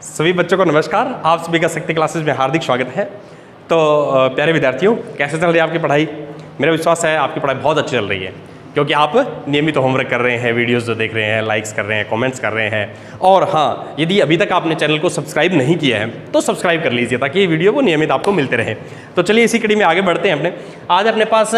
सभी बच्चों को नमस्कार। आप सभी का शक्ति क्लासेस में हार्दिक स्वागत है। तो प्यारे विद्यार्थियों, कैसे चल रही है आपकी पढ़ाई? मेरा विश्वास है आपकी पढ़ाई बहुत अच्छी चल रही है, क्योंकि आप नियमित होमवर्क कर रहे हैं, वीडियोस जो देख रहे हैं, लाइक्स कर रहे हैं, कमेंट्स कर रहे हैं। और हाँ, यदि अभी तक आपने चैनल को सब्सक्राइब नहीं किया है तो सब्सक्राइब कर लीजिए, ताकि ये वीडियो वो नियमित आपको मिलते रहे। तो चलिए इसी कड़ी में आगे बढ़ते हैं। आज अपने पास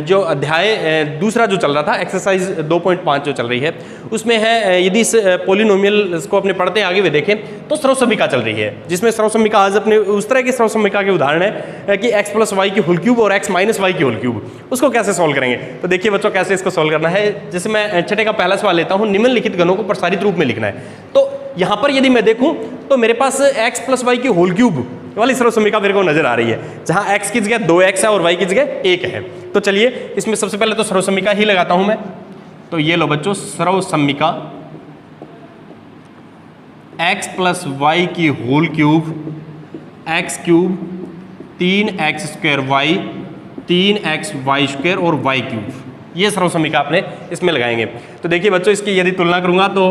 जो अध्याय दूसरा जो चल रहा था, एक्सरसाइज 2.5 जो चल रही है, उसमें है यदि इस पोलिनोमियल को अपने पढ़ते आगे हुए देखें तो सर्वसम्मिका चल रही है, जिसमें सर्वसम्मिका आज अपने उस तरह की सर्वसम्मिका के उदाहरण है कि x + y की होल क्यूब और x - y की होल क्यूब, उसको कैसे सॉल्व करेंगे। तो देखिए बच्चों, कैसे इसको सॉल्व करना है। जैसे मैं छठे का पहला सवाल लेता हूँ, निम्नलिखित गणों को प्रसारित रूप में लिखना है। तो यहाँ पर यदि मैं देखूँ तो मेरे पास x + y की होल क्यूब वाली सर्वसम्मिका मेरे को नजर आ रही है, जहाँ x की जगह 2x है और y की जगह 1 है। तो चलिए इसमें सबसे पहले तो सर्वसम्मिका ही लगाता हूं मैं। तो ये लो बच्चों, सर्वसम्मिका x + y की whole cube, x cube 3x² y 3xy² और y क्यूब, ये सर्वसम्मिका आपने इसमें लगाएंगे। तो देखिए बच्चों, इसकी यदि तुलना करूंगा तो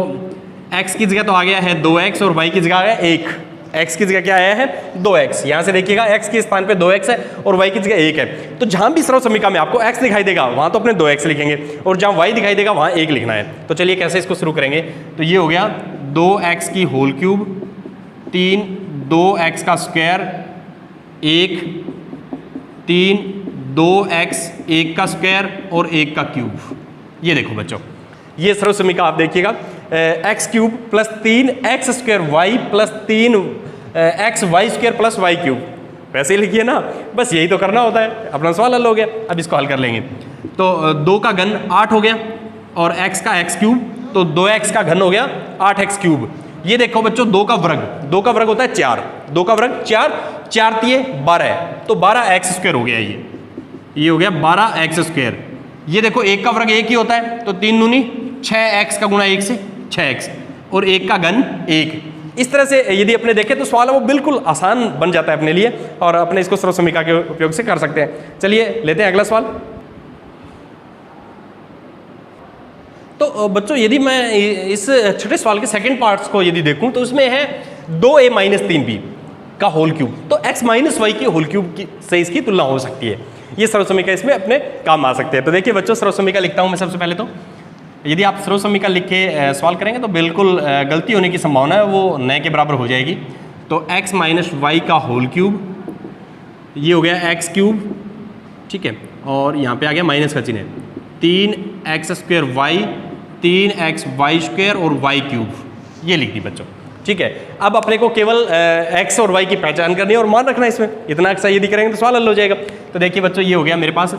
x की जगह तो आ गया है 2x और y की जगह आ गया 1। x की जगह क्या आया है 2x, यहां से देखिएगा x के स्थान पे 2x है और y की जगह 1 है। तो जहां भी सर्वसम्मिका में आपको x दिखाई देगा वहां तो अपने 2x लिखेंगे, और जहां y दिखाई देगा वहां 1 लिखना है। तो चलिए कैसे इसको शुरू करेंगे। तो ये हो गया 2x की होल क्यूब 3 2x का स्क्वायर 1 3 2x 1 का स्क्वायर और 1 का क्यूब। ये देखो बच्चों, ये सर्वसम्मिका आप देखिएगा, x cube plus 3x² y plus 3xy² plus y cube. वैसे ही लिखिए ना, बस यही तो करना होता है, अपना सवाल हल हो गया। अब इसको हल कर लेंगे। तो 2 का घन 8 हो गया और x का x क्यूब, तो 2x का घन हो गया 8x क्यूब। ये देखो बच्चों, 2 का वर्ग, 2 का वर्ग होता है 4, 2 का वर्ग 4, 4 तिये 12, तो 12x² हो गया। ये हो गया 12x²। ये देखो 1 का वर्ग 1 ही होता है, तो 3 दूनी 6x का गुणा 1 से 6x और 1 का घन 1। इस तरह से यदि अपने देखें तो सवाल वो बिल्कुल आसान बन जाता है अपने लिए, और अपने इसको सर्वसम्मिका के उपयोग से कर सकते हैं। चलिए लेते हैं अगला सवाल। तो बच्चों, यदि मैं इस छठे सवाल के सेकंड पार्ट्स को यदि देखूं तो उसमें है 2a - 3b का होल क्यूब, तो x - y की होल क्यूब से इसकी तुलना हो सकती है। ये सर्वसम्मिका इसमें अपने काम आ सकते हैं। तो देखिए बच्चों, सर्वसम्मिका लिखता हूं मैं सबसे पहले। तो यदि आप सर्वसम्मिका लिख के सवाल करेंगे तो बिल्कुल गलती होने की संभावना है, वो नए के बराबर हो जाएगी। तो x - y का होल क्यूब, ये हो गया x क्यूब, ठीक है, और यहाँ पे आ गया माइनस का चिन्ह, 3x² y 3xy² और y क्यूब, ये लिख दी बच्चों, ठीक है। अब अपने को केवल x और y की पहचान करनी है और मान रखना है इसमें। इतना अक्सर यदि करेंगे तो सवाल हल हो जाएगा। तो देखिए बच्चों, ये हो गया मेरे पास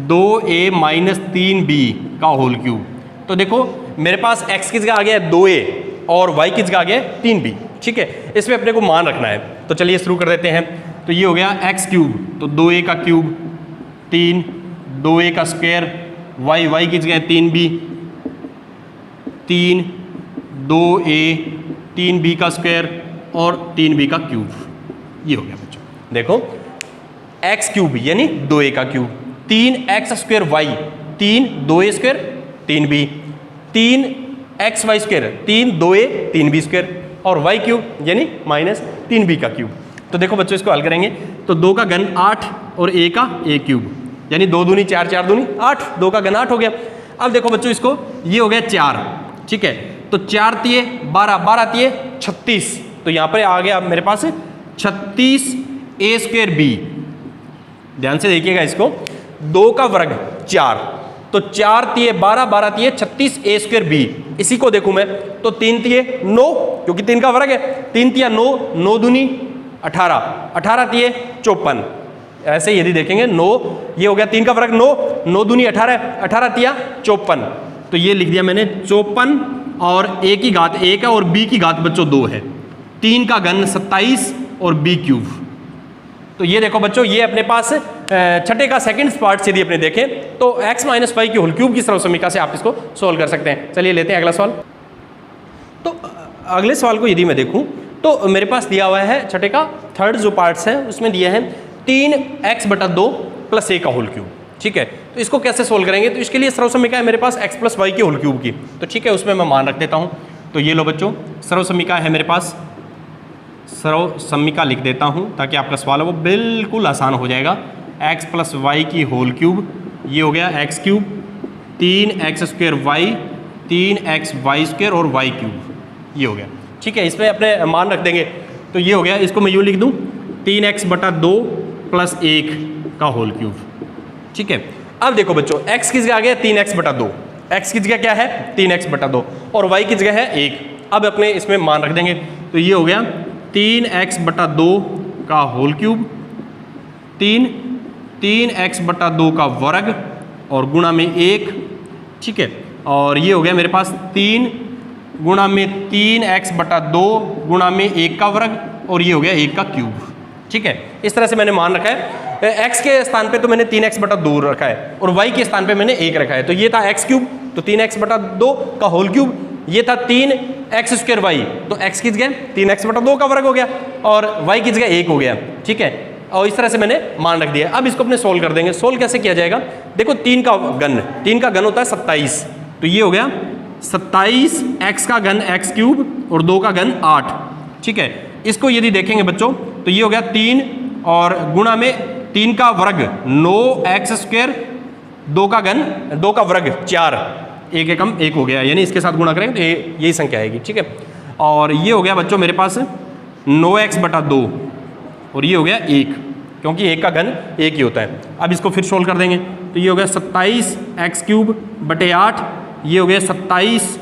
2a - 3b का होल क्यूब। तो देखो मेरे पास x की जगह आ गया 2a और y की जगह आ गया 3b, ठीक है। इसमें अपने को मान रखना है। तो चलिए शुरू कर देते हैं। तो ये हो गया x क्यूब, तो 2a का क्यूब 3 2a का स्क्वायर y की जगह 3b 3 2a 3b का स्क्वायर और 3b का क्यूब। ये हो गया बच्चों। देखो x क्यूब यानी 2a का cube, 3x² y 3 2a² 3b 3xy² 3 2a 3b² और y क्यूब यानी -3b का क्यूब। तो देखो बच्चों, इसको हल करेंगे तो 2 का घन 8 और a का a क्यूब, यानी 2 दूनी 4 4 दूनी 8, 2 का घन 8 हो गया। अब देखो बच्चों, इसको ये हो गया 4, ठीक है, तो 4 तिये 12 12 तिये 36, तो यहाँ पर आ गया मेरे पास 36a²b। ध्यान से देखिएगा इसको, 2 का वर्ग 4, तो 4 तिये 12 12 तिये 36a²b। इसी को देखूं मैं तो 3 तिये 9, क्योंकि 3 का वर्ग है, 3 तिया 9 9 दूनी 18 18 तिये 54। ऐसे यदि देखेंगे 9, ये हो गया 3 का वर्ग 9 9 दूनी 18 18 तिया 54। तो ये लिख दिया मैंने 54, और a की घात 1 है और b की घात बच्चों 2 है, 3 का घन 27 और b क्यूब। तो ये देखो बच्चों, ये अपने पास छठे का सेकंड पार्ट यदि अपने देखें तो x - y की होल क्यूब की सर्वसम्मिका से आप इसको सोल्व कर सकते हैं। चलिए लेते हैं अगला सवाल। तो अगले सवाल को यदि मैं देखूं तो मेरे पास दिया हुआ है छठे का थर्ड जो पार्ट्स है उसमें दिया है 3x/2 + a का होल क्यूब, ठीक है। तो इसको कैसे सोल्व करेंगे, तो इसके लिए सर्वसम्मिका है मेरे पास x + y की होल क्यूब की, तो ठीक है उसमें मैं मान रख देता हूँ। तो ये लो बच्चों, सर्वसम्मिका है मेरे पास सर्व समीका लिख देता हूँ ताकि आपका सवाल है वो बिल्कुल आसान हो जाएगा। एक्स प्लस वाई की होल क्यूब, ये हो गया x cube, 3x² y, 3x y square और वाई क्यूब, ये हो गया। ठीक है, इसमें अपने मान रख देंगे तो ये हो गया। इसको मैं यूँ लिख दूँ 3x/2 + 1 का होल क्यूब। ठीक है, अब देखो बच्चों x की जगह आ गया 3x/2, x की जगह क्या है 3x/2 और y की जगह है 1। अब अपने इसमें मान रख देंगे तो ये हो गया 3x/2 का होल क्यूब, 3x/2 का वर्ग और गुणा में 1। ठीक है, और ये हो गया मेरे पास 3 गुणा में 3x/2 गुणा में 1 का वर्ग और ये हो गया 1 का क्यूब। ठीक है, इस तरह से मैंने मान रखा है। x के स्थान पे तो मैंने 3x/2 रखा है और y के स्थान पे मैंने 1 रखा है। तो ये था x क्यूब, तो 3x/2 का होल क्यूब, ये था 3x² y, तो x की जगह 3x/2 का वर्ग हो गया और y की जगह 1 हो गया। ठीक है, और इस तरह से मैंने मान रख दिया। अब इसको अपने सोल्व कर देंगे। सोल्व कैसे किया जाएगा, देखो 3 का घन होता है 27, तो ये हो गया 27 x का घन x³ और 2 का घन 8। ठीक है, इसको यदि देखेंगे बच्चों तो ये हो गया 3 और गुणा में 3 का वर्ग 9x², 2 का घन 2 का वर्ग 4, 1 एकम 1 हो गया, यानी इसके साथ गुणा करेंगे तो यही संख्या आएगी। ठीक है, और ये हो गया बच्चों मेरे पास 9x/2 और ये हो गया 1, क्योंकि 1 का घन 1 ही होता है। अब इसको फिर सोल्व कर देंगे तो ये हो गया 27x³/8, ये हो गया 27,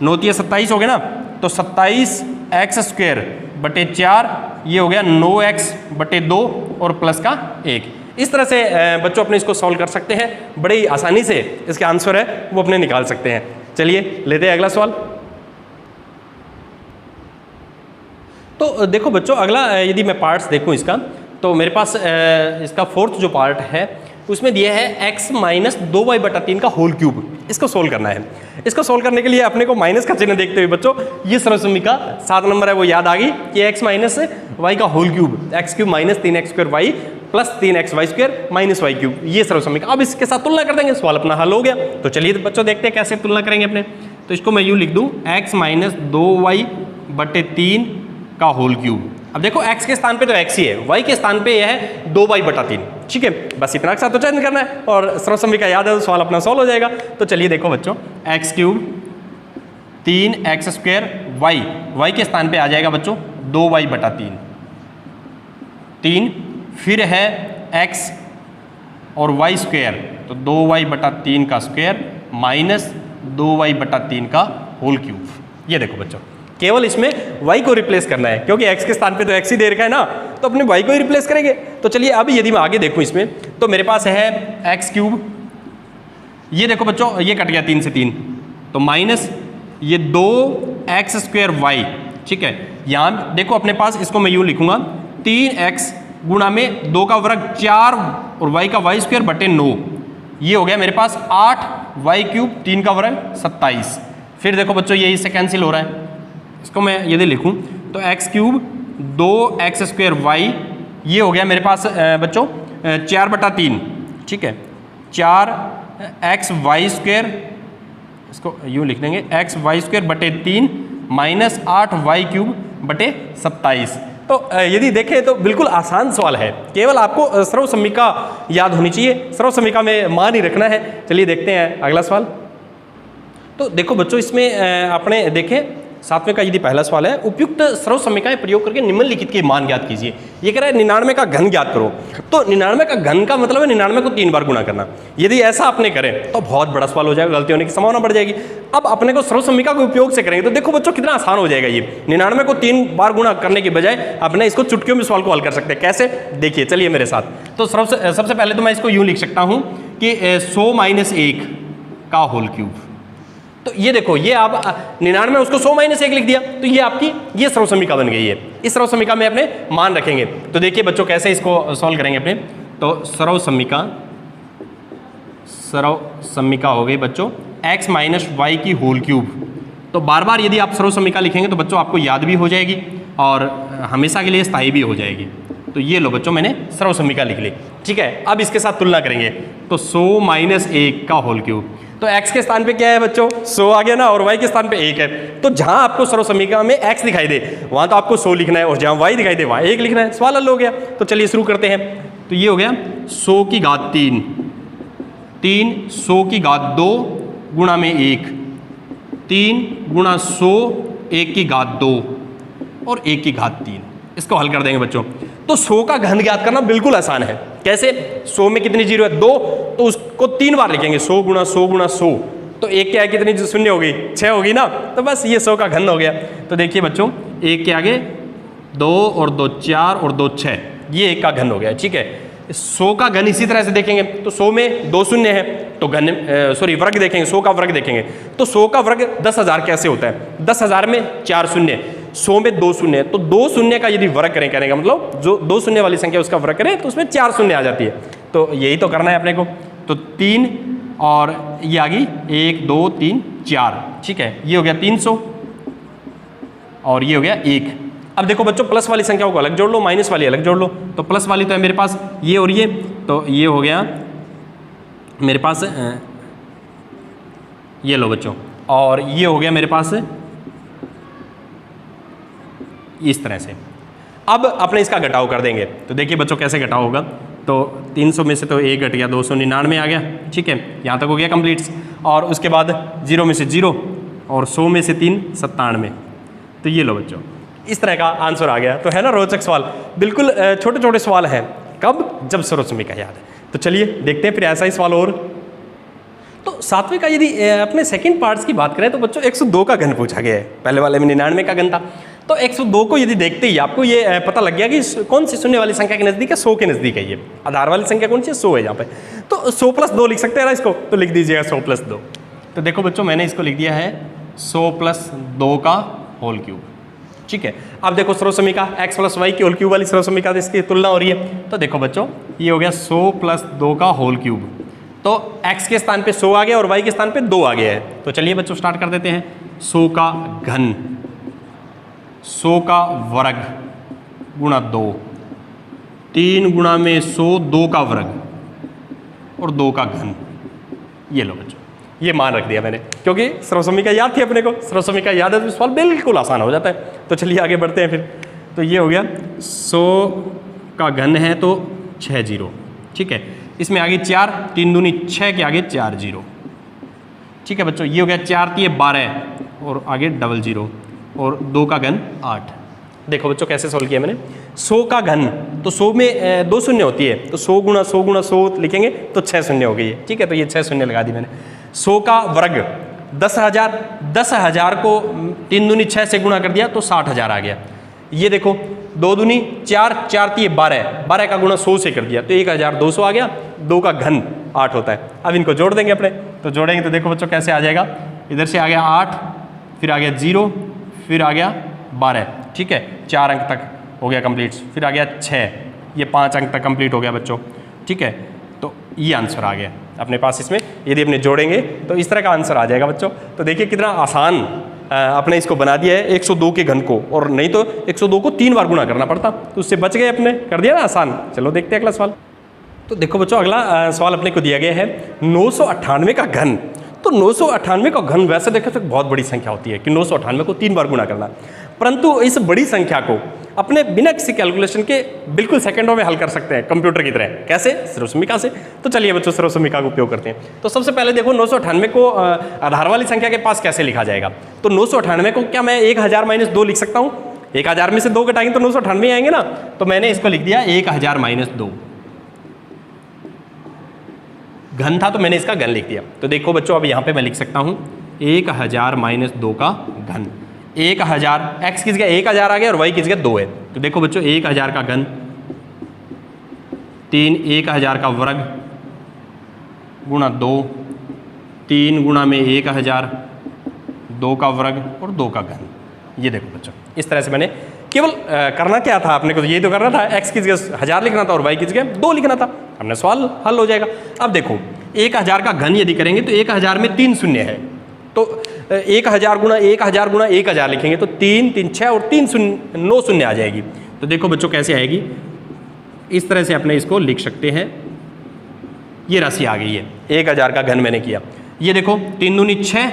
9 × 27 हो गया ना, तो 27x²/4, ये हो गया 9x/2 और प्लस का 1। इस तरह से बच्चों अपने इसको सॉल्व कर सकते हैं, बड़े ही आसानी से इसका आंसर है वो अपने निकाल सकते हैं। चलिए लेते हैं अगला सवाल। तो देखो बच्चों अगला यदि मैं पार्ट्स देखूं इसका, तो मेरे पास इसका फोर्थ जो पार्ट है उसमें दिया है x - 2y/3 का होल क्यूब। इसको सोल्व करना है। इसको सोल्व करने के लिए अपने को माइनस का चिन्ह देखते हुए बच्चों ये सर्वसमीका 7 नंबर है वो याद आ गई कि x - y का whole cube, x³ - 3x² y + 3x y² - y³, ये सर्वसमीका। अब इसके साथ तुलना कर देंगे, सवाल अपना हल हो गया। तो चलिए बच्चों देखते हैं कैसे तुलना करेंगे अपने। तो इसको मैं यूँ लिख दूँ x - 2y/3 का होल क्यूब। अब देखो x के स्थान पे तो x ही है, y के स्थान पे यह है 2y/3। ठीक है, बस इतना के साथ तो चयन करना है और सर्वसमीका याद है तो सवाल अपना सॉल्व हो जाएगा। तो चलिए देखो बच्चों x³ 3x² y के स्थान पे आ जाएगा बच्चों 2y/3, 3 फिर है x और y² तो 2y/3 का स्क्वायर माइनस 2y/3 का होल क्यूब। ये देखो बच्चों केवल इसमें y को रिप्लेस करना है, क्योंकि x के स्थान पे तो x ही दे रखा है ना, तो अपने y को ही रिप्लेस करेंगे। तो चलिए अब यदि मैं आगे देखूं इसमें तो मेरे पास है x³, ये देखो बच्चों ये कट गया 3 से 3 तो माइनस ये 2x² y। ठीक है, यहाँ देखो अपने पास इसको मैं यूँ लिखूंगा 3x गुणा में 2 का वर्ग 4 और y का y²/9, ये हो गया मेरे पास 8y³ 3 का वर्ग 27। फिर देखो बच्चों ये इससे कैंसिल हो रहा है, इसको मैं यदि लिखूं तो x³ 2x² y, ये हो गया मेरे पास बच्चों 4/3। ठीक है, 4xy², इसको यूँ लिख देंगे xy²/3 माइनस 8y³/27। तो यदि देखें तो बिल्कुल आसान सवाल है, केवल आपको सर्वसमीका याद होनी चाहिए, सर्वसमीका में मान ही रखना है। चलिए देखते हैं अगला सवाल। तो देखो बच्चों इसमें आपने देखें 7वें का यदि पहला सवाल है, उपयुक्त सर्वसमीकाएं प्रयोग करके निम्नलिखित के मान ज्ञात कीजिए। ये कह रहा है 99 का घन ज्ञात करो। तो 99 का घन का मतलब है 99 को 3 बार गुणा करना। यदि ऐसा आपने करें तो बहुत बड़ा सवाल हो जाएगा, गलती होने की संभावना बढ़ जाएगी। अब अपने को सर्वसमीका के उपयोग से करेंगे तो देखो बच्चों कितना आसान हो जाएगा। ये 99 को 3 बार गुणा करने की बजाय अपने इसको चुटकियों में सवाल को हल कर सकते हैं। कैसे, देखिए चलिए मेरे साथ। तो सबसे पहले तो मैं इसको यूँ लिख सकता हूँ कि 100 - 1 का होल क्यूब। तो ये देखो ये आप 99 उसको 100 - 1 लिख दिया, तो ये आपकी ये सर्वसमीका बन गई है। इस सर्वसमीका में अपने मान रखेंगे। तो देखिए बच्चों कैसे इसको सॉल्व करेंगे अपने। तो सर्वसमीका हो गई बच्चों x - y की होल क्यूब। तो बार बार यदि आप सर्वसमीका लिखेंगे तो बच्चों आपको याद भी हो जाएगी और हमेशा के लिए स्थायी भी हो जाएगी। तो ये लो बच्चों मैंने सर्वसमीका लिख ली। ठीक है, अब इसके साथ तुलना करेंगे तो 100 - 1 का होल क्यूब। तो x के स्थान पे क्या है बच्चों, 100 आ गया ना, और y के स्थान पे 1 है। तो जहां आपको सर्व समीकरण में x दिखाई दे वहां तो आपको 100 लिखना है, और जहां y दिखाई दे वहां 1 लिखना है। सवाल हल हो गया। तो चलिए शुरू करते हैं। तो ये हो गया 100 की घात 3, 3 100 की घात 2 गुणा में 1, 3 गुणा 100 1 की घात 2 और 1 की घात 3। इसको हल कर देंगे बच्चों। तो 100 का घन ज्ञात करना बिल्कुल आसान है। कैसे? 100 में कितनी जीरो है, 2, तो उसको 3 बार लिखेंगे, 100 गुणा 100 गुणा 100। तो 1 के आगे कितनी शून्य होगी, 6 होगी ना। तो बस ये 100 का घन हो गया। तो देखिए बच्चों, 1 के आगे 2 और 2 4 और 2 6, ये 1 का घन हो गया। ठीक है, 100 का घन इसी तरह से देखेंगे। तो 100 में 2 शून्य है तो घन वर्ग देखेंगे, 100 का वर्ग देखेंगे। तो 100 का वर्ग 10,000 कैसे होता है, 10,000 में 4 शून्य, 100 में 2 शून्य है। तो 2 शून्य का यदि वर्ग करें, कहने का मतलब जो 2 शून्य वाली संख्या उसका वर्ग करें तो उसमें 4 शून्य आ जाती है। तो यही तो करना है अपने को। तो 3 और ये आ गई 1 2 3 4। ठीक है, ये हो गया 300 और ये हो गया 1। अब देखो बच्चों, प्लस वाली संख्याओं को अलग जोड़ लो, माइनस वाली अलग जोड़ लो। तो प्लस वाली तो है मेरे पास ये और ये, तो ये हो गया मेरे पास, ये लो बच्चों, और ये हो गया मेरे पास इस तरह से। अब अपने इसका घटाव कर देंगे। तो देखिए बच्चों कैसे घटाव होगा। तो 300 में से तो 1 घट गया, 299 आ गया। ठीक है, यहाँ तक हो गया कंप्लीट। और उसके बाद 0 में से 0 और 100 में से 3 97। तो ये लो बच्चों, इस तरह का आंसर आ गया। तो है ना रोचक सवाल, बिल्कुल छोटे छोटे सवाल हैं। कब? जब सर्व समीकरण याद है। तो चलिए देखते हैं फिर ऐसा ही सवाल और। तो 7वें का यदि अपने सेकंड पार्ट्स की बात करें तो बच्चों 102 का घन पूछा गया है। पहले वाले में 99 का घन था। तो 102 को यदि देखते ही आपको ये पता लग गया कि कौन सी शून्य वाली संख्या के नज़दीक है, 100 के नज़दीक है। ये आधार वाली संख्या कौन सी है, 100 है यहाँ पे। तो 100 + 2 लिख सकते हैं ना इसको, तो लिख दीजिएगा 100 + 2। तो देखो बच्चों, मैंने इसको लिख दिया है 100 + 2 का होल क्यूब। ठीक है, अब देखो सर्व समीकरण x + y की होल क्यूब वाली सर्व समीकरण इसकी तुलना हो रही है। तो देखो बच्चों, ये हो गया 100 + 2 का होल क्यूब। तो x के स्थान पे 100 आ गया और y के स्थान पे 2 आ गया है। तो चलिए बच्चों स्टार्ट कर देते हैं। 100 का घन, 100 का वर्ग गुणा 2, 3 गुणा में 100 2 का वर्ग और 2 का घन। ये लो बच्चों, ये मान रख दिया मैंने, क्योंकि सर्व समीकरण याद थी अपने को। सर्व समीकरण याद है तो सवाल बिल्कुल आसान हो जाता है। तो चलिए आगे बढ़ते हैं फिर। तो ये हो गया 100 का घन है तो 6 जीरो। ठीक है, इसमें आगे 4, 3 दूनी 6 के आगे 4 जीरो। ठीक है बच्चों, ये हो गया 4 3 12 और आगे डबल जीरो और 2 का घन 8। देखो बच्चों कैसे सोल्व किया मैंने। 100 का घन, तो 100 में 2 शून्य होती है, तो 100 गुणा 100 गुणा 100 लिखेंगे तो 6 शून्य हो गई है। ठीक है, तो ये 6 शून्य लगा दी मैंने। 100 का वर्ग 10,000, 10,000 को 3 दूनी 6 से गुणा कर दिया तो 60,000 आ गया। ये देखो 2 दूनी 4, 4 3 12, 12 का गुणा 100 से कर दिया तो 1200 आ गया। 2 का घन 8 होता है। अब इनको जोड़ देंगे अपने। तो जोड़ेंगे तो देखो बच्चों कैसे आ जाएगा। इधर से आ गया 8, फिर आ गया 0, फिर आ गया 12। ठीक है, 4 अंक तक हो गया कंप्लीट। फिर आ गया 6, ये 5 अंक तक कंप्लीट हो गया बच्चों। ठीक है, तो ये आंसर आ गया अपने पास। इसमें यदि अपने जोड़ेंगे तो इस तरह का आंसर आ जाएगा बच्चों। तो देखिए कितना आसान अपने इसको बना दिया है 102 के घन को, और नहीं तो 102 को 3 बार गुणा करना पड़ता, तो उससे बच गए अपने। कर दिया ना आसान। चलो देखते हैं अगला सवाल। तो देखो बच्चों, अगला सवाल अपने को दिया गया है 998 का घन। तो 998 का घन वैसे देखें तो बहुत बड़ी संख्या होती है कि 998 को 3 बार गुणा करना, परंतु इस बड़ी संख्या को अपने बिना किसी कैलकुलेशन के बिल्कुल सेकंडों में हल कर सकते हैं कंप्यूटर की तरह। कैसे? सर्व समीकरण से। तो चलिए बच्चों सर्व समीकरण का उपयोग करते हैं। तो सबसे पहले देखो 998 को आधार वाली संख्या के पास कैसे लिखा जाएगा। तो 998 को क्या मैं 1000 - 2 लिख सकता हूँ? 1000 में से 2 घटाएंगे तो 998 आएंगे ना। तो मैंने इसको लिख दिया 1000 - 2। घन था तो मैंने इसका घन लिख दिया। तो देखो बच्चों, अब यहाँ पे मैं लिख सकता हूँ 1000 - 2 का घन। 1000 x किस गया 1000 आ गया और y किस गया 2 है। तो देखो बच्चों 1000 का घन 3, 1000 का वर्ग गुणा 2, 3 गुणा में 1000, 2 का वर्ग और 2 का घन। ये देखो बच्चों, इस तरह से मैंने केवल करना क्या था अपने को, ये तो करना था x किस गया 1000 लिखना था और y किस गया 2 लिखना था। हमने सवाल हल हो जाएगा। अब देखो 1000 का घन यदि करेंगे तो 1000 में 3 शून्य है, तो 1000 गुणा 1000 गुणा 1000 लिखेंगे तो 3 3 6 और 3 शून्य 9 शून्य आ जाएगी। तो देखो बच्चों कैसे आएगी, इस तरह से अपने इसको लिख सकते हैं। ये राशि आ गई है, 1000 का घन मैंने किया। ये देखो 3 दूनी 6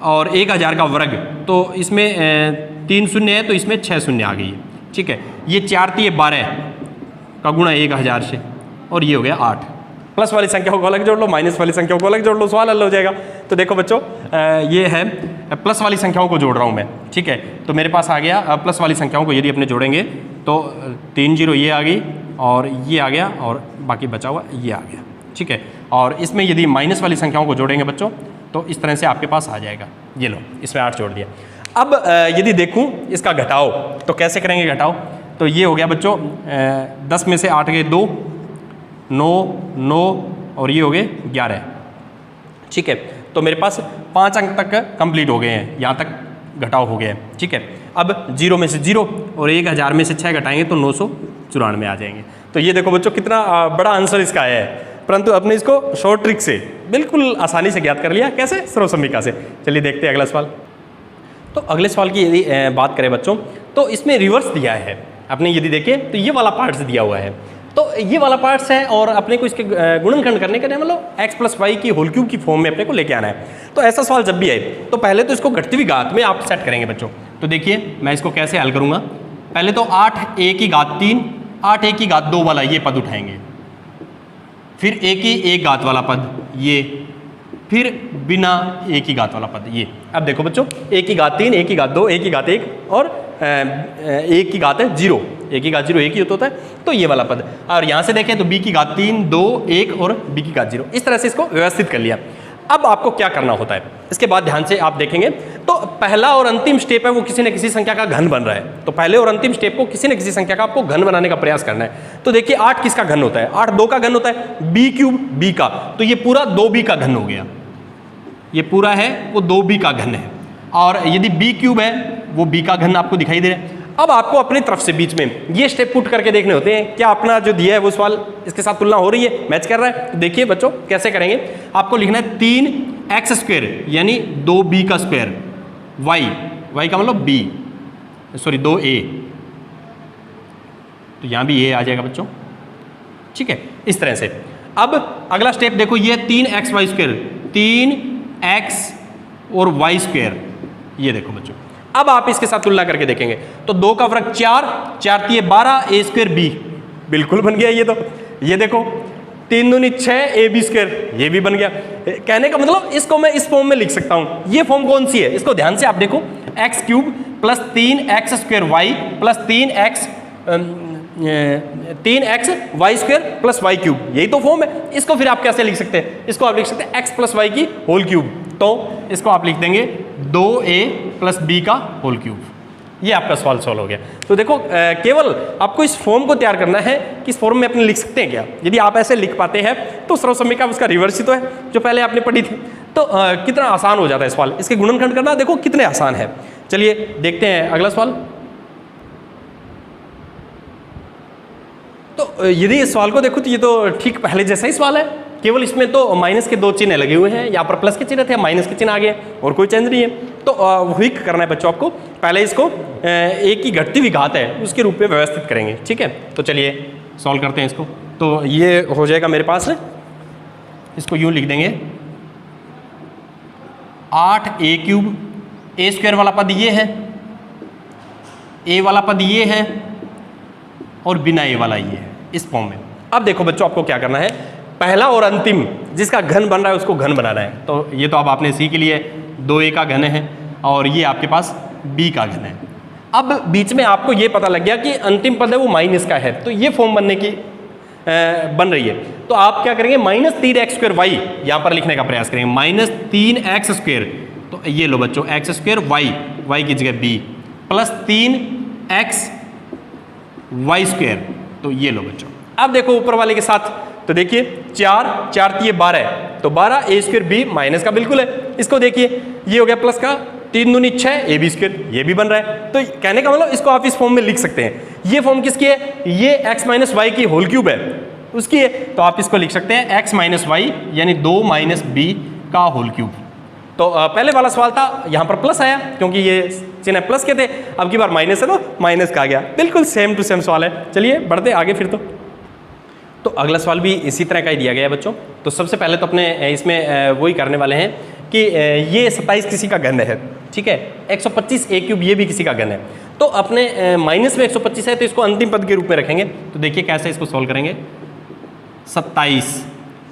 और 1000 का वर्ग, तो इसमें 3 शून्य है तो इसमें 6 शून्य आ गई है, ठीक है। ये 4 3 12 का गुणा 1000 से, और ये हो गया 8। प्लस वाली संख्याओं को अलग जोड़ लो, माइनस वाली संख्याओं को अलग जोड़ लो, सवाल हल हो जाएगा। तो देखो बच्चों ये है प्लस वाली संख्याओं को जोड़ रहा हूँ मैं, ठीक है। तो मेरे पास आ गया प्लस वाली संख्याओं को यदि अपने जोड़ेंगे तो 3 0 ये आ गई और ये आ गया और बाकी बचा हुआ ये आ गया, ठीक है। और इसमें यदि माइनस वाली संख्याओं को जोड़ेंगे बच्चों तो इस तरह से आपके पास आ जाएगा। ये लो, इसमें 8 जोड़ दिया। अब यदि देखूँ इसका घटाओ तो कैसे करेंगे घटाओ, तो ये हो गया बच्चों 10 में से 8 गए 2, 9 9 और ये हो गए 11, ठीक है। तो मेरे पास 5 अंक तक कंप्लीट हो गए हैं, यहाँ तक घटाव हो गया है, ठीक है। अब 0 में से 0 और 1000 में से 6 घटाएंगे तो 994 आ जाएंगे। तो ये देखो बच्चों कितना बड़ा आंसर इसका आया है, परंतु आपने इसको शॉर्ट ट्रिक से बिल्कुल आसानी से ज्ञात कर लिया। कैसे? सर्वसम्मिका से। चलिए देखते हैं अगला सवाल। तो अगले सवाल की यदि बात करें बच्चों तो इसमें रिवर्स दिया है, आपने यदि देखें तो ये वाला पार्ट्स दिया हुआ है, तो ये वाला पार्ट्स है और अपने को इसके गुणनखंड करने के लिए मतलब x + y की होल क्यूब की फॉर्म में अपने को लेके आना है। तो ऐसा सवाल जब भी आए तो पहले तो इसको घटती हुई घात में आप सेट करेंगे बच्चों। तो देखिए मैं इसको कैसे हल करूँगा। पहले तो 8a की घात 3, 8a की घात 2 वाला ये पद उठाएंगे, फिर a की 1 घात वाला पद ये, फिर बिना a की घात वाला पद ये। अब देखो बच्चों a की घात 3, a की घात 2, a की घात 1 और a की घात है 0, a की घात 0 एक ही होता है, तो ये वाला पद। और यहाँ से देखें तो b की घात 3, 2, 1 और b की घात 0, इस तरह से इसको व्यवस्थित कर लिया। अब आपको क्या करना होता है, इसके बाद ध्यान से आप देखेंगे तो पहला और अंतिम स्टेप है वो किसी न किसी संख्या का घन बन रहा है। तो पहले और अंतिम स्टेप को किसी न किसी संख्या का आपको घन बनाने का प्रयास करना है। तो देखिए 8 किसका घन होता है, 8 2 का घन होता है, b क्यूब b का, तो ये पूरा 2b का घन हो गया, ये पूरा है वो 2b का घन है। और यदि b क्यूब है वो b का घन आपको दिखाई दे रहा है। अब आपको अपनी तरफ से बीच में ये स्टेप पुट करके देखने होते हैं, क्या अपना जो दिया है वो सवाल इसके साथ तुलना हो रही है, मैच कर रहा है। तो देखिए बच्चों कैसे करेंगे, आपको लिखना है 3x² यानी 2b का स्क्वायर, y का मतलब b, सॉरी 2a, तो यहाँ भी a आ जाएगा बच्चों, ठीक है, इस तरह से। अब अगला स्टेप देखो, ये 3xy², 3x और y², ये देखो बच्चों। अब आप इसके साथ तुलना करके देखेंगे तो 2 का वर्ग 4, 4 3 12, a² b, बिल्कुल बन गया ये। तो ये देखो 3 दूनी 6, ab², ये भी बन गया। कहने का मतलब इसको मैं इस फॉर्म में लिख सकता हूँ। ये फॉर्म कौन सी है, इसको ध्यान से आप देखो, x³ + 3x² y + 3xy² + y³, यही तो फॉर्म है। इसको फिर आप कैसे लिख सकते हैं, इसको आप लिख सकते हैं x + y की होल क्यूब, तो इसको आप लिख देंगे 2a + b का होल क्यूब। ये आपका सवाल सॉल्व हो गया। तो देखो केवल आपको इस फॉर्म को तैयार करना है कि इस फॉर्म में अपने लिख सकते हैं क्या। यदि आप ऐसे लिख पाते हैं तो सर्वसम्मिका उसका रिवर्स ही तो है जो पहले आपने पढ़ी थी। तो कितना आसान हो जाता है सवाल, इसके गुणनखंड करना देखो कितने आसान है। चलिए देखते हैं अगला सवाल। तो यदि इस सवाल को देखो तो ये तो ठीक पहले जैसा ही सवाल है, केवल इसमें तो माइनस के 2 चिन्ह लगे हुए हैं, यहाँ पर प्लस के चिन्ह थे, माइनस के चिन्ह आ गए और कोई चेंज नहीं है। तो वही करना है बच्चों आपको, पहले इसको एक की घटती हुई घात है उसके रूप में व्यवस्थित करेंगे, ठीक है। तो चलिए सॉल्व करते हैं इसको। तो ये हो जाएगा मेरे पास, इसको यूँ लिख देंगे 8a³ a² वाला पद ये है, a वाला पद ये है और बिना a वाला ये है, इस फॉर्म में। अब देखो बच्चों आपको क्या करना है, पहला और अंतिम जिसका घन बन रहा है उसको घन बनाना है। तो ये तो अब आपने सीख लिए, 2a का घन है और ये आपके पास b का घन है। अब बीच में आपको ये पता लग गया कि अंतिम पद है वो माइनस का है, तो ये फॉर्म बनने की बन रही है। तो आप क्या करेंगे, -3x² y यहाँ पर लिखने का प्रयास करेंगे, -3x², तो ये लो बच्चों x² y की जगह b + 3x y², तो ये लो बच्चों। अब देखो ऊपर वाले के साथ, तो देखिए 4 4 3 12, तो 12 a² b माइनस का बिल्कुल है। इसको देखिए ये हो गया प्लस का, 3 दूनी 6 ab², ये भी बन रहा है। तो कहने का मतलब इसको आप इस फॉर्म में लिख सकते हैं। ये फॉर्म किसकी है, ये x - y की होल क्यूब है उसकी है, तो आप इसको लिख सकते हैं x - y यानी 2 - b का होल क्यूब। तो पहले वाला सवाल था यहाँ पर प्लस आया क्योंकि ये चिन्ह प्लस के थे, अब की बार माइनस है तो माइनस का आ गया। बिल्कुल सेम टू सेम सवाल है। चलिए बढ़ते आगे फिर। तो तो अगला सवाल भी इसी तरह का ही दिया गया है बच्चों। तो सबसे पहले तो अपने इसमें वही करने वाले हैं कि ये 27 किसी का घन है, ठीक है, 125 a क्यूब ये भी किसी का घन है। तो अपने माइनस में 125 है तो इसको अंतिम पद के रूप में रखेंगे। तो देखिए कैसे इसको सॉल्व करेंगे। 27,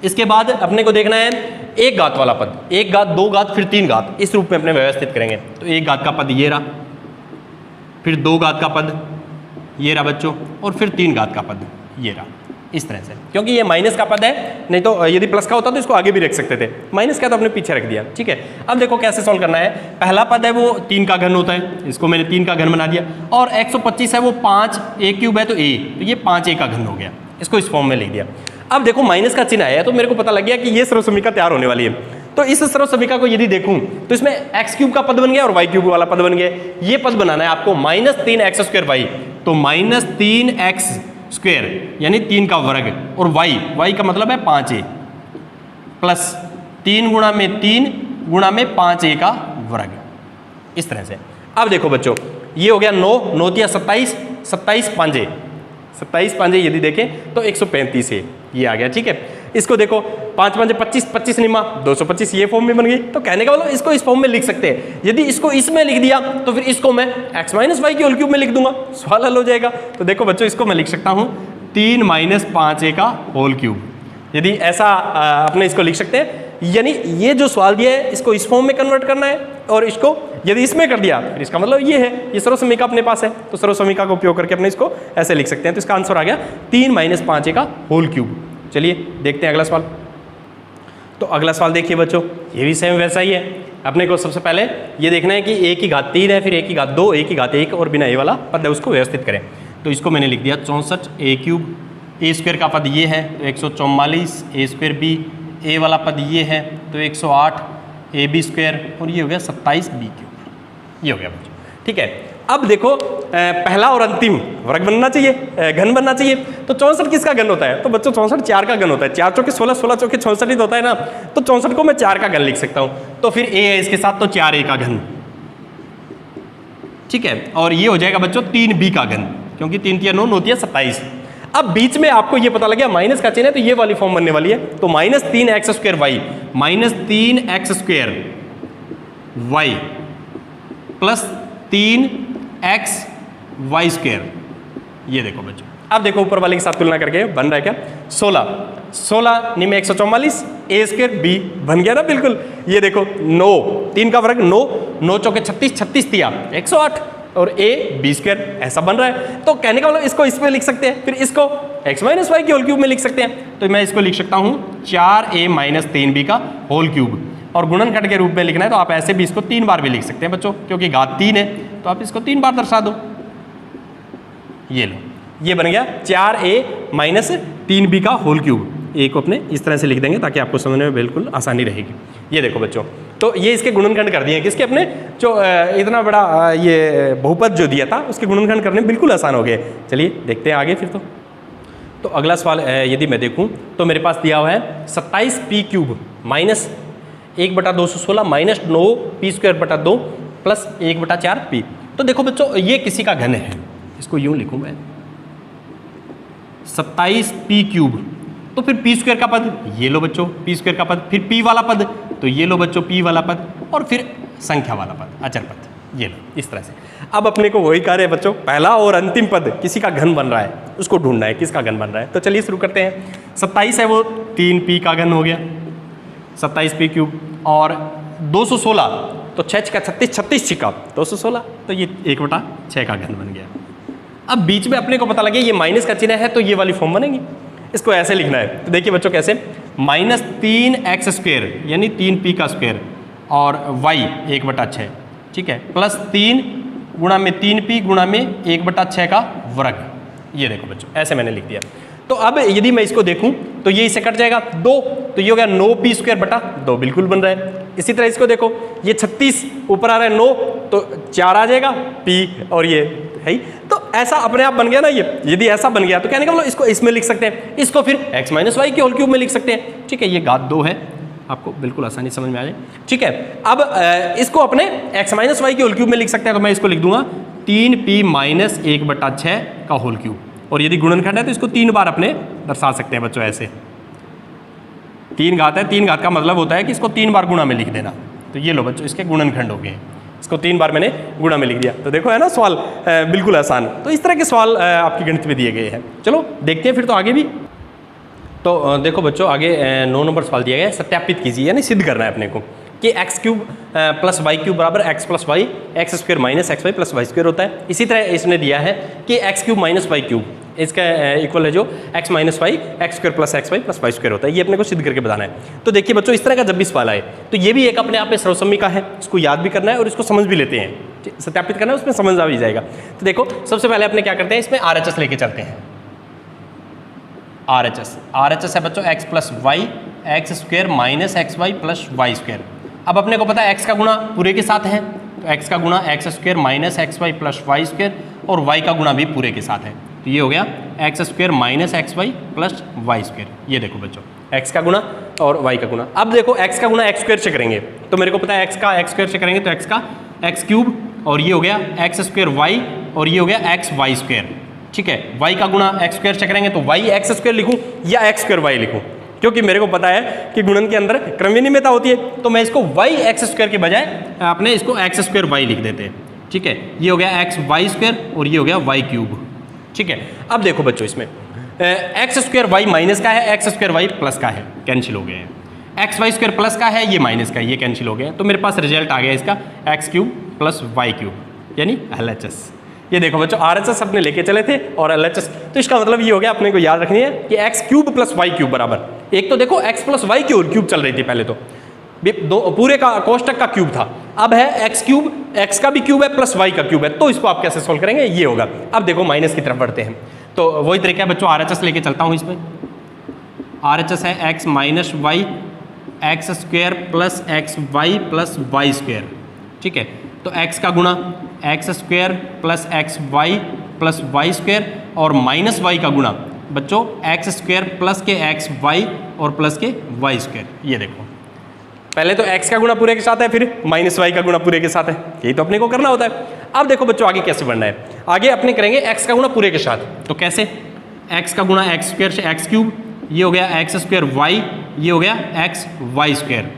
इसके बाद अपने को देखना है एक घात वाला पद, एक घात, दो घात, फिर तीन घात, इस रूप में अपने व्यवस्थित करेंगे। तो एक घात का पद ये रहा, फिर दो घात का पद ये रहा बच्चों, और फिर तीन घात का पद ये रहा, इस तरह से। क्योंकि ये माइनस का पद है, नहीं तो यदि प्लस का होता तो इसको आगे भी रख सकते थे, माइनस का तो अपने पीछे रख दिया, ठीक है। अब देखो कैसे सॉल्व करना है। पहला पद है वो 3 का घन होता है, इसको मैंने 3 का घन बना दिया, और 125 है वो 5 a क्यूब है तो a, तो ये 5a का घन हो गया, इसको इस फॉर्म में लिख दिया। अब देखो माइनस का चिन्ह आया है तो मेरे को पता लग गया कि ये सर्वसमीका तैयार होने वाली है। तो इस सर्वसमीका को यदि देखूं तो इसमें x क्यूब का पद बन गया और y क्यूब वाला पद बन गया। ये पद बनाना है आपको -3x² y, तो -3x² यानी 3 का वर्ग, और y का मतलब है 5a, प्लस 3 गुणा में 3 गुणा में 5a का वर्ग, इस तरह से। अब देखो बच्चों ये हो गया 9, 9 तिया 27, 27 5a, 27 5a यदि देखें तो 135 है, ये आ गया, ठीक है। इसको देखो 5 5 25, 25 निमा 225, ये फॉर्म में बन गई। तो कहने का मतलब इसको इस फॉर्म में लिख सकते हैं। यदि इसको इसमें लिख दिया तो फिर इसको मैं x - y की होल क्यूब में लिख दूंगा, सवाल हल हो जाएगा। तो देखो बच्चों इसको मैं लिख सकता हूँ 3 - 5a का होल क्यूब, यदि ऐसा अपने इसको लिख सकते हैं। यानी ये जो सवाल दिया है इसको इस फॉर्म में कन्वर्ट करना है, और इसको यदि इसमें कर दिया फिर इसका मतलब ये है, ये सर्वसमीका अपने पास है, तो सर्वसमीका का उपयोग करके अपने इसको ऐसे लिख सकते हैं। तो इसका आंसर आ गया 3 - 5a का होल क्यूब। चलिए देखते हैं अगला सवाल। तो अगला सवाल देखिए बच्चों, ये भी सेम वैसा ही है। अपने को सबसे पहले ये देखना है कि a की घात 3 है, फिर a की घात 2, a की घात 1 और बिना a वाला पद है उसको व्यवस्थित करें। तो इसको मैंने लिख दिया 64 a क्यूब, a² का पद ये है तो 144 a² b, a वाला पद ये है तो 108 ab², और ये हो गया 27 b क्यूब, ये हो गया बच्चों, ठीक है। अब देखो पहला और अंतिम वर्ग बनना चाहिए, घन बनना चाहिए। तो 64 किसका घन होता है? तो बच्चों 64 4 का घन होता है, 4 चौके 16, 16 चौके 64 ही तो होता है ना। तो 64 को मैं 4 का घन लिख सकता हूँ, तो फिर a है इसके साथ तो 4a का घन, ठीक है। और ये हो जाएगा बच्चों 3b का घन, क्योंकि 3 तिया 9, 9 तिया 27। अब बीच में आपको ये पता लग गया माइनस का चिन्ह है, तो ये वाली फॉर्म बनने वाली है। तो -3x² y, -3x² y plus 3xy², ये देखो बच्चों। अब देखो ऊपर वाले के साथ तुलना करके बन रहा है क्या? 16, 16 निमे 144 a² b बन गया ना बिल्कुल। ये देखो 9, 3 का वर्ग 9, 9 चौके 36, 36 तिया 108 और a b² ऐसा बन रहा है। तो कहने का मतलब इसको इसमें लिख सकते हैं, फिर इसको x - y की होल क्यूब में लिख सकते हैं। तो मैं इसको लिख सकता हूँ 4a - 3b का होल क्यूब, और गुणनखंड के रूप में लिखना है तो आप ऐसे भी इसको 3 बार भी लिख सकते हैं बच्चों, क्योंकि घात 3 है तो आप इसको 3 बार दर्शा दो। ये लो, ये बन गया 4a - 3b का होल क्यूब। ए को अपने इस तरह से लिख देंगे ताकि आपको समझने में बिल्कुल आसानी रहेगी। ये देखो बच्चों, तो ये इसके गुणनखंड कर दिए हैं किसके? अपने जो इतना बड़ा ये बहुपद जो दिया था उसके गुणनखंड करने बिल्कुल आसान हो गए। चलिए देखते हैं आगे फिर। तो अगला सवाल यदि मैं देखूं तो मेरे पास दिया हुआ है 27p³ minus 1/216 minus 9p² 2 plus 1/4p। तो देखो बच्चों ये किसी का घन है, इसको यूं लिखूं मैं 27p³, तो फिर p² का पद ये लो बच्चों, p² का पद, फिर p वाला पद तो ये लो बच्चों p वाला पद, और फिर संख्या वाला पद, अचर पद, ये लो इस तरह से। अब अपने को वही कार्य है बच्चों, पहला और अंतिम पद किसी का घन बन रहा है, उसको ढूंढना है किसका घन बन रहा है। तो चलिए शुरू करते हैं। 27 है वो 3p का घन हो गया, 27p³, और 216 तो 6 का 36, 36 छिका 216, तो ये 1/6 का घन बन गया। अब बीच में अपने को पता लगे ये माइनस का चिन्ह है तो ये वाली फॉर्म बनेगी। इसको ऐसे लिखना है, तो देखिए बच्चों कैसे, -3x² यानी 3p² और y 1/6, ठीक है, प्लस 3 गुणा में 3p गुणा में 1/6 का वर्ग। ये देखो बच्चों ऐसे मैंने लिख दिया। तो अब यदि मैं इसको देखूं तो ये इससे कट जाएगा 2, तो ये हो गया 9p² 2 बिल्कुल बन रहा है। इसी तरह इसको देखो, ये 36 ऊपर आ रहा है 9 तो 4 आ जाएगा p, और ये है ही। तो ऐसा अपने आप बन गया ना ये। यदि ऐसा बन गया तो कहने का मतलब इसको इसमें लिख सकते हैं, इसको फिर x - y की होल क्यूब में लिख सकते हैं, ठीक है। ये घात 2 है, आपको बिल्कुल आसानी समझ में आ जाए, ठीक है। अब इसको अपने x - y की होल क्यूब में लिख सकते हैं, तो मैं इसको लिख दूंगा 3p - 1/6 का होल क्यूब, और यदि गुणनखंड है तो इसको 3 बार अपने दर्शा सकते हैं बच्चों ऐसे। 3 घात है, 3 घात का मतलब होता है कि इसको 3 बार गुणा में लिख देना। तो ये लो बच्चों इसके गुणनखंड हो गए, इसको 3 बार मैंने गुणा में लिख दिया। तो देखो है ना सवाल बिल्कुल आसान। तो इस तरह के सवाल आपके गणित में दिए गए हैं। चलो देखते हैं फिर तो आगे भी। तो देखो बच्चों आगे 9 नंबर सवाल दिया गया है, सत्यापित कीजिए यानी सिद्ध करना है अपने को कि x cube plus y cube बराबर x plus y x square minus x y plus y square होता है। इसी तरह इसने दिया है कि x cube minus y cube इसका इक्वल है जो x minus y x square plus x y plus y square होता है। ये अपने को सिद्ध करके बताना है। तो देखिए बच्चों इस तरह का जब भी सवाल आए तो ये भी एक अपने आप में सर्वसम्मी का है, इसको याद भी करना है और इसको समझ भी लेते हैं, सत्यापित करना है उसमें समझ आ भी जाएगा। तो देखो सबसे पहले अपने क्या करते हैं, इसमें RHS लेके चलते हैं। RHS है बच्चों x plus y x square minus x y plus y square. अब अपने को पता है एक्स का गुणा पूरे के साथ है, तो एक्स का गुणा x square minus x y plus y square और वाई का गुणा भी पूरे के साथ है। तो ये हो गया x square minus x y plus y square. ये देखो बच्चों एक्स का गुणा और वाई का गुणा। अब देखो एक्स का गुणा एक्स स्क्वायर से करेंगे तो मेरे को पता है एक्स का एक्स स्क्वायर से करेंगे तो एक्स का एक्स क्यूब और ये हो गया एक्स स्क्वायर वाई और ये हो गया एक्स वाई स्क्वायर। ठीक है, वाई का गुणा एक्स स्क्वायर से करेंगे तो वाई एक्स स्क्वायर लिखूँ या एक्स स्क्वायर वाई लिखूँ, क्योंकि मेरे को पता है कि गुणन के अंदर क्रम विनिमयता होती है। तो मैं इसको वाई एक्स स्क्वायर के बजाय अपने इसको एक्स स्क्वायर वाई लिख देते हैं। ठीक है, ये हो गया एक्स वाई स्क्वायर और ये हो गया वाई क्यूब। ठीक है, अब देखो बच्चों इसमें एक्स स्क्वायर वाई माइनस का है, एक्स स्क्वायर वाई प्लस का है, कैंसिल हो गए हैं। एक्स वाई स्क्वायर प्लस का है, ये माइनस का है, ये कैंसिल हो गया। तो मेरे पास रिजल्ट आ गया इसका x cube plus y cube यानी LHS। ये देखो बच्चों RHS अपने लेके चले थे और LHS, तो इसका मतलब ये हो गया अपने को याद रखनी है कि x cube plus y cube बराबर, एक तो देखो एक्स प्लस वाई क्यूब चल रही थी पहले तो दो पूरे का कोष्टक का क्यूब था, अब है एक्स क्यूब, एक्स का भी क्यूब है प्लस वाई का क्यूब है। तो इसको आप कैसे सोल्व करेंगे, ये होगा। अब देखो माइनस की तरफ बढ़ते हैं तो वही तरीका है बच्चों, RHS लेके चलता हूँ इसमें। RHS है x minus y x square plus x y plus y square. ठीक है, तो एक्स का गुणा x square plus x y plus y square और माइनस वाई का गुणा बच्चों एक्स स्क्वायर प्लस के एक्स वाई और प्लस के वाई स्क्वायर। ये देखो पहले तो x का गुणा पूरे के साथ है, फिर माइनस वाई का गुणा पूरे के साथ है, यही तो अपने को करना होता है। अब देखो बच्चों आगे कैसे बढ़ना है, आगे अपने करेंगे x का गुणा पूरे के साथ। तो कैसे, x का गुणा एक्स स्क्वायर से एक्स क्यूब, ये हो गया एक्स स्क्वायर वाई, ये हो गया x y square,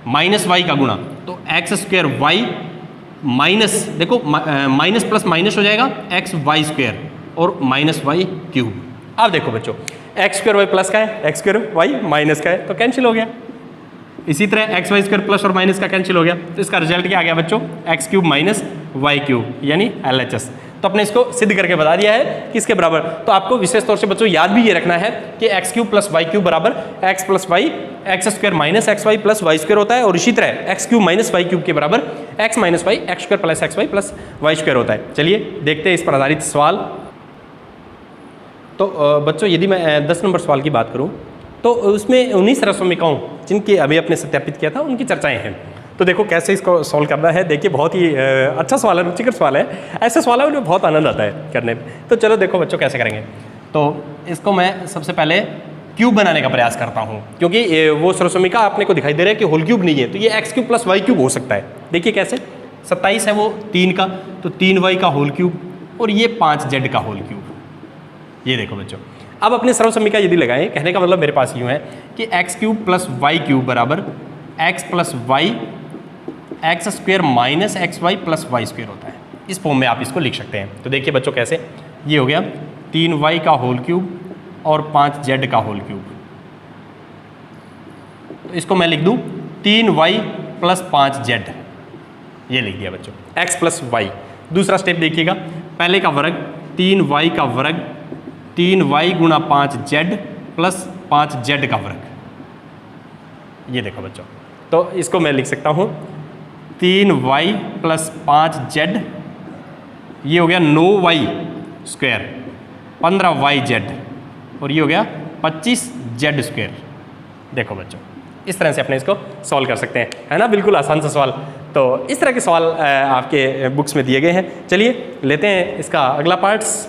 minus y का गुणा तो एक्स स्क्वायर वाई माइनस, देखो माइनस प्लस माइनस हो जाएगा एक्स वाई स्क्वायर और माइनस वाई क्यूब। अब देखो बच्चों एक्स स्क्वायर वाई प्लस का है, एक्स स्क्वायर वाई माइनस का है, तो कैंसिल हो गया। इसी तरह एक्स वाई स्क्वायर प्लस और माइनस का कैंसिल हो गया, तो इसका रिजल्ट क्या आ गया बच्चों, x cube minus y cube यानी LHS। तो अपने इसको सिद्ध करके बता दिया है किसके बराबर। तो आपको विशेष तौर से बच्चों याद भी ये रखना है कि x cube plus y cube बराबर x plus y x square minus x y plus y square होता है, और इसी तरह x cube minus y cube के बराबर x minus y x square plus x y plus y square होता है। चलिए देखते हैं इस पर आधारित सवाल। तो बच्चों यदि मैं 10 नंबर सवाल की बात करूँ तो उसमें 19 रसोमिकाओं जिनकी अभी अपने सत्यापित किया था उनकी चर्चाएं हैं। तो देखो कैसे इसको सॉल्व करना है। देखिए बहुत ही अच्छा सवाल है, रुचिकर सवाल है, ऐसे सवाल है उन्हें बहुत आनंद आता है करने में। तो चलो देखो बच्चों कैसे करेंगे। तो इसको मैं सबसे पहले क्यूब बनाने का प्रयास करता हूँ, क्योंकि वो सरसोमिका आपने को दिखाई दे रहा है कि होल क्यूब नहीं है, तो ये x cube plus y cube हो सकता है। देखिए कैसे, 27 है वो 3 का, तो 3y का होल क्यूब और ये 5z का होल क्यूब। ये देखो बच्चों, अब अपने सर्वसमीका यदि लगाएं, कहने का मतलब मेरे पास यूँ है कि x cube plus y cube बराबर x plus y x square minus x y plus y square होता है। इस फॉर्म में आप इसको लिख सकते हैं। तो देखिए बच्चों कैसे, ये हो गया 3y का होल क्यूब और 5z का होल क्यूब। तो इसको मैं लिख दूं 3y प्लस 5z, ये लिख दिया बच्चों, x प्लस वाई। दूसरा स्टेप देखिएगा, पहले का वर्ग 3y का वर्ग 3y गुणा 5z प्लस 5z का वर्ग। ये देखो बच्चों, तो इसको मैं लिख सकता हूँ 3y प्लस 5z, ये हो गया 9y स्क्वायर 15yz और ये हो गया 25z स्क्वायर। देखो बच्चों, इस तरह से अपने इसको सॉल्व कर सकते हैं, है ना, बिल्कुल आसान सा सवाल। तो इस तरह के सवाल आपके बुक्स में दिए गए हैं। चलिए लेते हैं इसका अगला पार्ट्स।